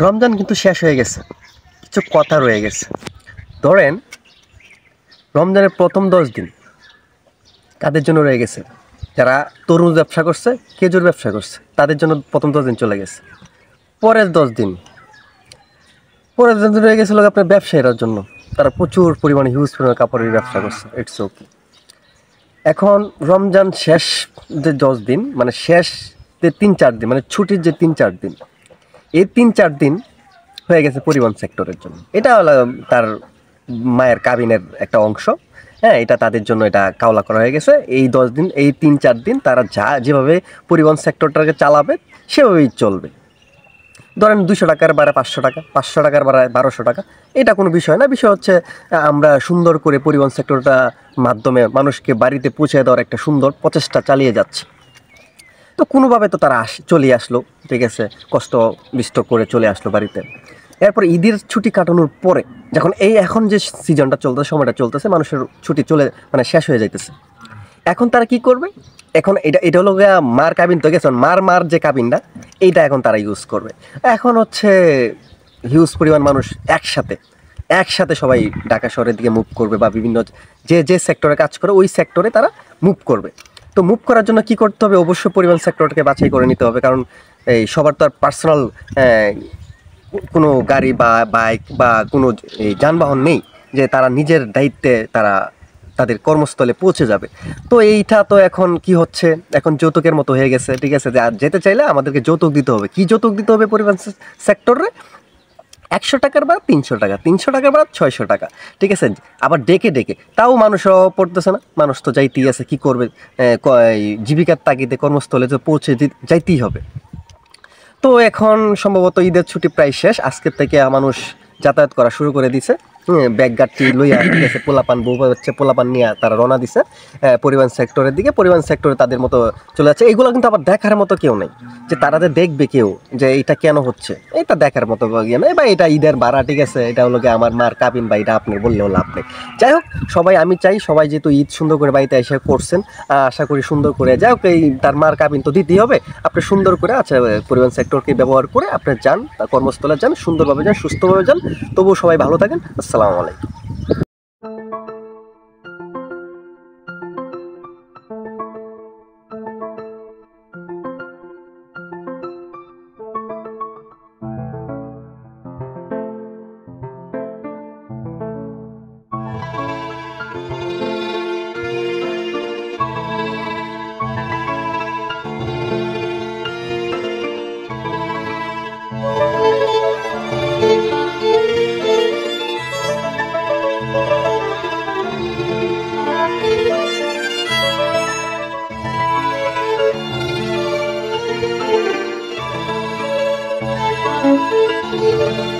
রমজান কিন্তু শেষ হয়ে গেছে, কিছু কথা রয়ে গেছে। ধরেন রমজানের প্রথম 10 দিন কাদের জন্য রয়ে গেছে? যারা তরমুজ ব্যবসা করছে, খেজুর ব্যবসা করছে, তাদের জন্য প্রথম 10 দিন চলে গেছে। পরের 10 দিন রয়ে গেছিলো আপনার ব্যবসায়ীর জন্য। তারা প্রচুর পরিমাণে হিউজ পরিমাণে কাপড়ের ব্যবসা করছে, ইটস ওকে। এখন রমজান শেষ যে 10 দিন, মানে শেষ যে 3-4 দিন, মানে ছুটির যে 3-4 দিন, এই 3-4 দিন হয়ে গেছে পরিবহন সেক্টরের জন্য। এটা হলো তার মায়ের কাবিনের একটা অংশ। হ্যাঁ, এটা তাদের জন্য এটা কাওলা করা হয়ে গেছে। এই 10 দিন, এই 3-4 দিন তারা যেভাবে পরিবহন সেক্টরটাকে চালাবে সেভাবেই চলবে। ধরেন 200 টাকার বাড়ে 500 টাকা, 500 টাকার বাড়ায় 1200 টাকা, এটা কোনো বিষয় না। বিষয় হচ্ছে আমরা সুন্দর করে পরিবহন সেক্টরটা মাধ্যমে মানুষকে বাড়িতে পৌঁছে দেওয়ার একটা সুন্দর প্রচেষ্টা চালিয়ে যাচ্ছে। তো কোনোভাবে তো তারা চলে আসলো, ঠিক আছে, কষ্ট বিষ্ট করে চলে আসলো বাড়িতে। এরপর ঈদের ছুটি কাটানোর পরে যখন এখন যে সিজনটা চলতেছে, সময়টা চলতেছে, মানুষের ছুটি মানে শেষ হয়ে যাইতেছে। এখন তারা কি করবে? এখন এটা হলো মার কাবিন তো গেছে, মার যে কাবিনটা এইটা এখন তারা ইউজ করবে। এখন হচ্ছে হিউজ পরিমাণ মানুষ একসাথে সবাই ঢাকা শহরের দিকে মুভ করবে, বা বিভিন্ন যে সেক্টরে কাজ করে ওই সেক্টরে তারা মুভ করবে। তো মুভ করার জন্য কি করতে হবে? অবশ্যই পরিবহন সেক্টরটাকে বাছাই করে নিতে হবে, কারণ এই সবার তো আর পার্সোনাল কোনো গাড়ি বা বাইক বা কোনো এই যানবাহন নেই যে তারা নিজের দায়িত্বে তারা তাদের কর্মস্থলে পৌঁছে যাবে। তো এইটা তো এখন কি হচ্ছে, এখন যৌতুকের মতো হয়ে গেছে, ঠিক আছে, যে আর যেতে চাইলে আমাদেরকে যৌতুক দিতে হবে। কি যৌতুক দিতে হবে পরিবহন সেক্টরে? 100 টাকার বা 300 টাকা, 300 টাকার বা 600 টাকা, ঠিক আছে। আবার ডেকে তাও মানুষও পড়তেছে না, মানুষ তো যাইতেই আছে, কি করবে? জীবিকার তাগিদে কর্মস্থলে তো পৌঁছে যাইতেই হবে। তো এখন সম্ভবত ঈদের ছুটি প্রায় শেষ, আজকের থেকে মানুষ যাতায়াত করা শুরু করে দিছে। ব্যাগগাড়ি লইয়া, ঠিক আছে, পোলাপান বউ হচ্ছে পোলাপান নিয়ে তারা রওনা দিছে পরিবহন সেক্টরের দিকে। পরিবহন সেক্টরে তাদের মতো চলে যাচ্ছে। এইগুলো কিন্তু আবার দেখার মতো কেউ নেই, যে তারা যে দেখবে কেউ যে এটা কেন হচ্ছে, এটা দেখার মতো ইয়ে নয়। বা এটা ঈদের ভাড়া, ঠিক আছে, এটা হলো গিয়ে আমার মার কাবিন, বা এটা আপনার বললেও লাভ নেই। যাই হোক, আমি চাই সবাই যেহেতু ঈদ সুন্দর করে বাড়িতে এসে করছেন, আশা করি সুন্দর করে, যাই হোক, এই তার মার কাবিন তো দিতেই হবে। আপনি সুন্দর করে পরিবহন সেক্টরকে ব্যবহার করে আপনি যান, তার কর্মস্থলে যান, সুন্দরভাবে যান, সুস্থভাবে যান। তবুও সবাই ভালো থাকেন। আসসালামু আলাইকুম। Thank you.